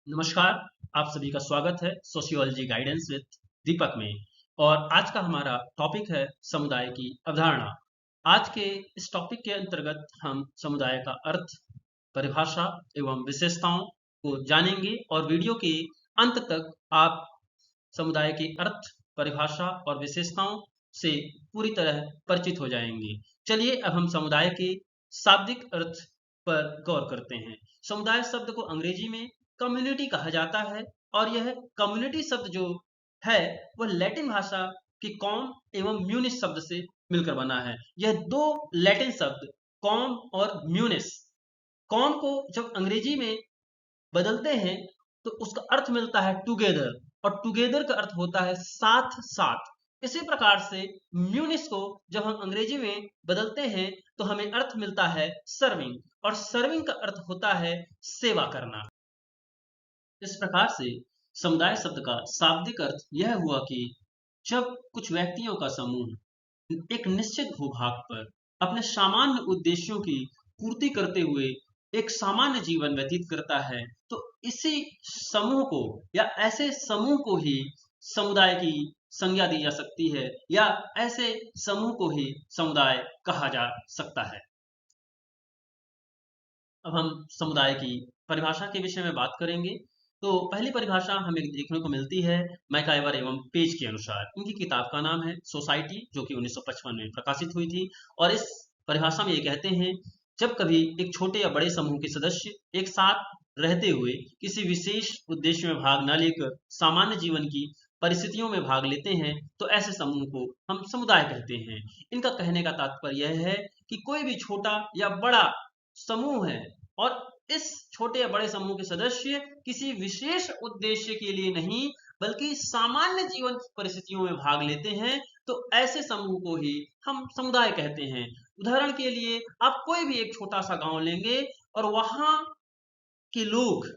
नमस्कार। आप सभी का स्वागत है सोशियोलॉजी गाइडेंस विद दीपक में। और आज का हमारा टॉपिक है समुदाय की अवधारणा। आज के इस टॉपिक के अंतर्गत हम समुदाय का अर्थ, परिभाषा एवं विशेषताओं को जानेंगे और वीडियो के अंत तक आप समुदाय के अर्थ, परिभाषा और विशेषताओं से पूरी तरह परिचित हो जाएंगे। चलिए अब हम समुदाय के शाब्दिक अर्थ पर गौर करते हैं। समुदाय शब्द को अंग्रेजी में कम्युनिटी कहा जाता है और यह कम्युनिटी शब्द जो है वह लैटिन भाषा की कॉम एवं म्यूनिस शब्द से मिलकर बना है। यह दो लैटिन शब्द कॉम और म्यूनिस, कॉम को जब अंग्रेजी में बदलते हैं तो उसका अर्थ मिलता है टुगेदर, और टुगेदर का अर्थ होता है साथ साथ। इसी प्रकार से म्यूनिस को जब हम अंग्रेजी में बदलते हैं तो हमें अर्थ मिलता है सर्विंग, और सर्विंग का अर्थ होता है सेवा करना। इस प्रकार से समुदाय शब्द का शाब्दिक अर्थ यह हुआ कि जब कुछ व्यक्तियों का समूह एक निश्चित भूभाग पर अपने सामान्य उद्देश्यों की पूर्ति करते हुए एक सामान्य जीवन व्यतीत करता है, तो इसी समूह को या ऐसे समूह को ही समुदाय की संज्ञा दी जा सकती है, या ऐसे समूह को ही समुदाय कहा जा सकता है। अब हम समुदाय की परिभाषा के विषय में बात करेंगे। तो पहली परिभाषा हमें देखने को मिलती है मैकाइवर एवं पेज के अनुसार। इनकी किताब का नाम है सोसाइटी, जो कि 1955 में प्रकाशित हुई थी। और इस परिभाषा में ये कहते हैं, जब कभी एक छोटे या बड़े समूह के सदस्य एक साथ रहते हुए किसी विशेष उद्देश्य में भाग न लेकर सामान्य जीवन की परिस्थितियों में भाग लेते हैं, तो ऐसे समूह को हम समुदाय कहते हैं। इनका कहने का तात्पर्य यह है कि कोई भी छोटा या बड़ा समूह है और इस छोटे या बड़े समूह के सदस्य किसी विशेष उद्देश्य के लिए नहीं बल्कि सामान्य जीवन की परिस्थितियों में भाग लेते हैं, तो ऐसे समूह को ही हम समुदाय कहते हैं। उदाहरण के लिए आप कोई भी एक छोटा सा गांव लेंगे और वहां के लोग,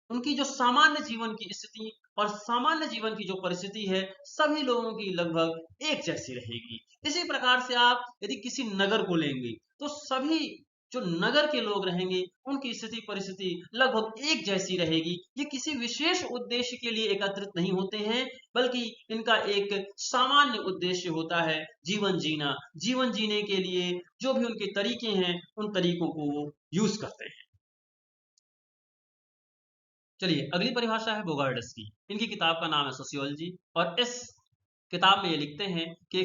उनकी जो सामान्य जीवन की स्थिति और सामान्य जीवन की जो परिस्थिति है, सभी लोगों की लगभग एक जैसी रहेगी। इसी प्रकार से आप यदि किसी नगर को लेंगे तो सभी जो नगर के लोग रहेंगे उनकी स्थिति परिस्थिति लगभग एक जैसी रहेगी। ये किसी विशेष उद्देश्य के लिए एकत्रित नहीं होते हैं, बल्कि इनका एक सामान्य उद्देश्य होता है जीवन जीना। जीवन जीने के लिए जो भी उनके तरीके हैं उन तरीकों को वो यूज करते हैं। चलिए अगली परिभाषा है बोगार्डस की। इनकी किताब का नाम है सोशियोलॉजी, और इस किताब में ये लिखते हैं कि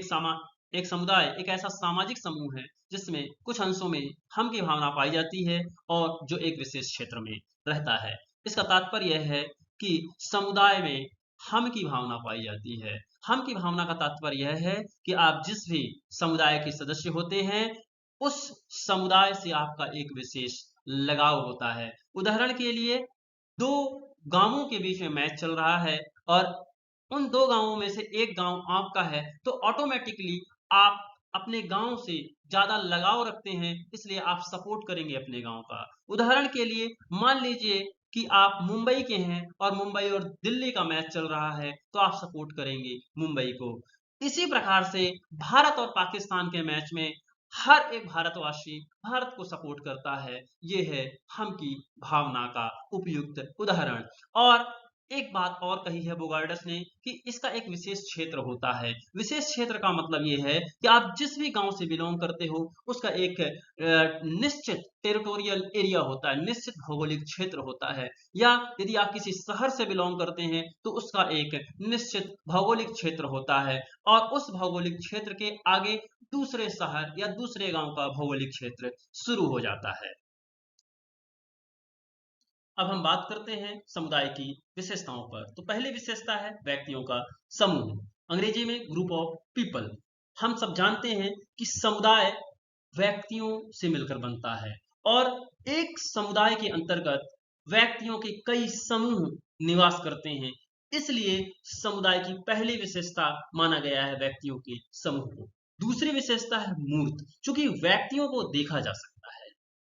एक समुदाय एक ऐसा सामाजिक समूह है जिसमें कुछ अंशों में हम की भावना पाई जाती है और जो एक विशेष क्षेत्र में रहता है। इसका तात्पर्य यह है कि समुदाय में हम की भावना पाई जाती है। हम की भावना का तात्पर्य यह है कि आप जिस भी समुदाय के सदस्य होते हैं उस समुदाय से आपका एक विशेष लगाव होता है। उदाहरण के लिए दो गांवों के बीच में मैच चल रहा है और उन दो गांवों में से एक गांव आपका है, तो ऑटोमेटिकली आप अपने गांव से ज्यादा लगाव रखते हैं, इसलिए आप सपोर्ट करेंगे अपने गांव का। उदाहरण के लिए मान लीजिए कि आप मुंबई के हैं और मुंबई और दिल्ली का मैच चल रहा है, तो आप सपोर्ट करेंगे मुंबई को। इसी प्रकार से भारत और पाकिस्तान के मैच में हर एक भारतवासी भारत को सपोर्ट करता है। ये है हम की भावना का उपयुक्त उदाहरण। और एक बात और कही है बोगार्डस ने कि इसका एक विशेष क्षेत्र होता है। विशेष क्षेत्र का मतलब ये है कि आप जिस भी गांव से बिलोंग करते हो उसका एक निश्चित टेरिटोरियल एरिया होता है, निश्चित भौगोलिक क्षेत्र होता है। या यदि आप किसी शहर से बिलोंग करते हैं तो उसका एक निश्चित भौगोलिक क्षेत्र होता है, और उस भौगोलिक क्षेत्र के आगे दूसरे शहर या दूसरे गांव का भौगोलिक क्षेत्र शुरू हो जाता है। अब हम बात करते हैं समुदाय की विशेषताओं पर। तो पहली विशेषता है व्यक्तियों का समूह, अंग्रेजी में ग्रुप ऑफ पीपल। हम सब जानते हैं कि समुदाय व्यक्तियों से मिलकर बनता है, और एक समुदाय के अंतर्गत व्यक्तियों के कई समूह निवास करते हैं। इसलिए समुदाय की पहली विशेषता माना गया है व्यक्तियों के समूह को। दूसरी विशेषता है मूर्त, क्योंकि व्यक्तियों को देखा जा सकता है,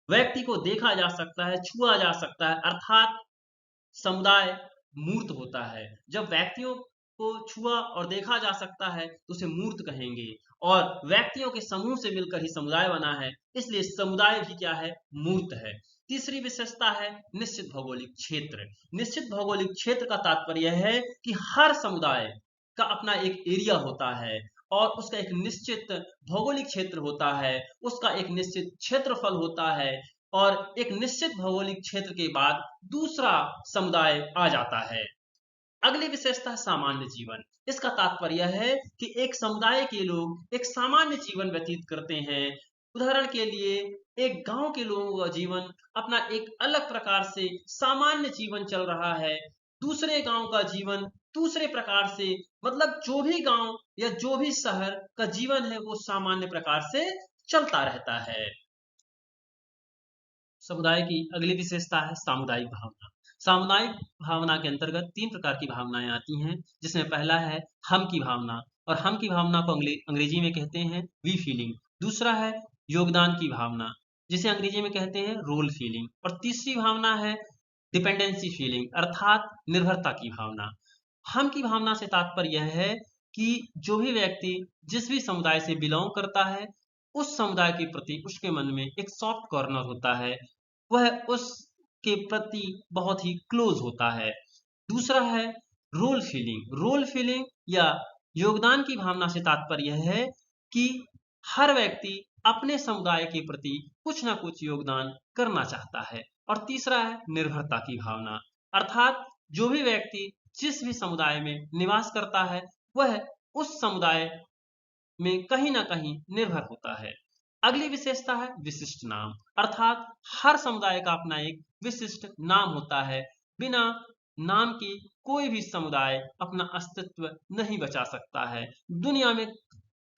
व्यक्ति को देखा जा सकता है, छुआ जा सकता है, अर्थात समुदाय मूर्त होता है। जब व्यक्तियों को छुआ और देखा जा सकता है तो उसे मूर्त कहेंगे, और व्यक्तियों के समूह से मिलकर ही समुदाय बना है, इसलिए समुदाय भी क्या है, मूर्त है। तीसरी विशेषता है निश्चित भौगोलिक क्षेत्र। निश्चित भौगोलिक क्षेत्र का तात्पर्य है कि हर समुदाय का अपना एक एरिया होता है और उसका एक निश्चित भौगोलिक क्षेत्र होता है, उसका एक निश्चित क्षेत्रफल होता है और एक निश्चित भौगोलिक क्षेत्र के बाद दूसरा समुदाय आ जाता है। अगली विशेषता है सामान्य जीवन। इसका तात्पर्य है कि एक समुदाय के लोग एक सामान्य जीवन व्यतीत करते हैं। उदाहरण के लिए एक गांव के लोगों का जीवन अपना एक अलग प्रकार से सामान्य जीवन चल रहा है, दूसरे गांव का जीवन दूसरे प्रकार से, मतलब जो भी गांव या जो भी शहर का जीवन है वो सामान्य प्रकार से चलता रहता है। समुदाय की अगली विशेषता है सामुदायिक भावना। सामुदायिक भावना के अंतर्गत तीन प्रकार की भावनाएं आती हैं, जिसमें पहला है हम की भावना, और हम की भावना को अंग्रेजी में कहते हैं वी फीलिंग। दूसरा है योगदान की भावना, जिसे अंग्रेजी में कहते हैं रोल फीलिंग। और तीसरी भावना है डिपेंडेंसी फीलिंग, अर्थात निर्भरता की भावना। हम की भावना से तात्पर्य यह है कि जो भी व्यक्ति जिस भी समुदाय से बिलोंग करता है, उस समुदाय के प्रति उसके मन में एक सॉफ्ट कॉर्नर होता है, वह उसके प्रति बहुत ही क्लोज होता है। दूसरा है रोल फीलिंग। रोल फीलिंग या योगदान की भावना से तात्पर्य है कि हर व्यक्ति अपने समुदाय के प्रति कुछ ना कुछ योगदान करना चाहता है। और तीसरा है निर्भरता की भावना, अर्थात जो भी व्यक्ति जिस भी समुदाय में निवास करता है वह उस समुदाय में कहीं ना कहीं निर्भर होता है। अगली विशेषता है विशिष्ट नाम, अर्थात हर समुदाय का अपना एक विशिष्ट नाम होता है। बिना नाम के कोई भी समुदाय अपना अस्तित्व नहीं बचा सकता है। दुनिया में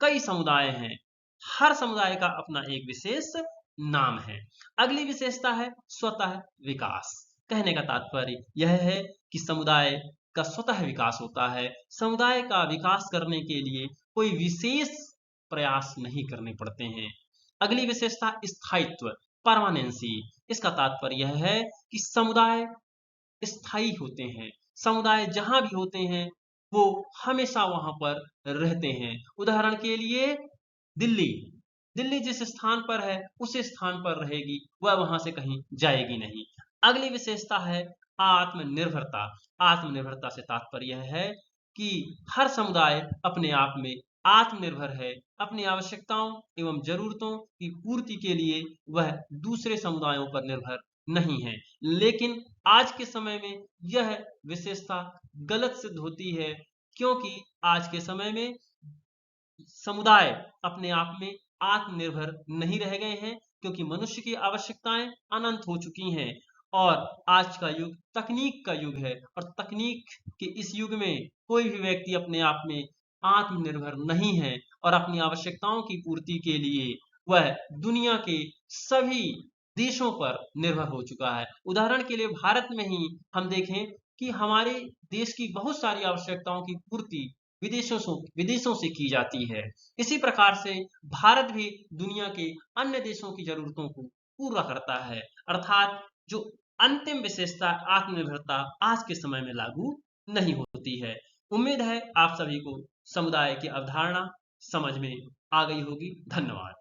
कई समुदाय हैं, हर समुदाय का अपना एक विशेष नाम है। अगली विशेषता है स्वतः विकास। कहने का तात्पर्य यह है कि समुदाय का स्वतः विकास होता है। समुदाय का विकास करने के लिए कोई विशेष प्रयास नहीं करने पड़ते हैं। अगली विशेषता स्थायित्व, परमानेंसी। इसका तात्पर्य यह है कि समुदाय स्थायी होते हैं। समुदाय जहां भी होते हैं वो हमेशा वहां पर रहते हैं। उदाहरण के लिए दिल्ली, दिल्ली जिस स्थान पर है उस स्थान पर रहेगी, वह वहां से कहीं जाएगी नहीं। अगली विशेषता है आत्मनिर्भरता। आत्मनिर्भरता से तात्पर्य है कि हर समुदाय अपने आप में आत्मनिर्भर है। अपनी आवश्यकताओं एवं जरूरतों की पूर्ति के लिए वह दूसरे समुदायों पर निर्भर नहीं है। लेकिन आज के समय में यह विशेषता गलत सिद्ध होती है, क्योंकि आज के समय में समुदाय अपने आप में आत्मनिर्भर नहीं रह गए हैं, क्योंकि मनुष्य की आवश्यकताएं अनंत हो चुकी हैं और आज का युग तकनीक का युग है। और तकनीक के इस युग में कोई भी व्यक्ति अपने आप में आत्मनिर्भर नहीं है और अपनी आवश्यकताओं की पूर्ति के लिए वह दुनिया के सभी देशों पर निर्भर हो चुका है। उदाहरण के लिए भारत में ही हम देखें कि हमारे देश की बहुत सारी आवश्यकताओं की पूर्ति विदेशों से की जाती है। इसी प्रकार से भारत भी दुनिया के अन्य देशों की जरूरतों को पूरा करता है। अर्थात जो अंतिम विशेषता आत्मनिर्भरता आज के समय में लागू नहीं होती है। उम्मीद है आप सभी को समुदाय की अवधारणा समझ में आ गई होगी। धन्यवाद।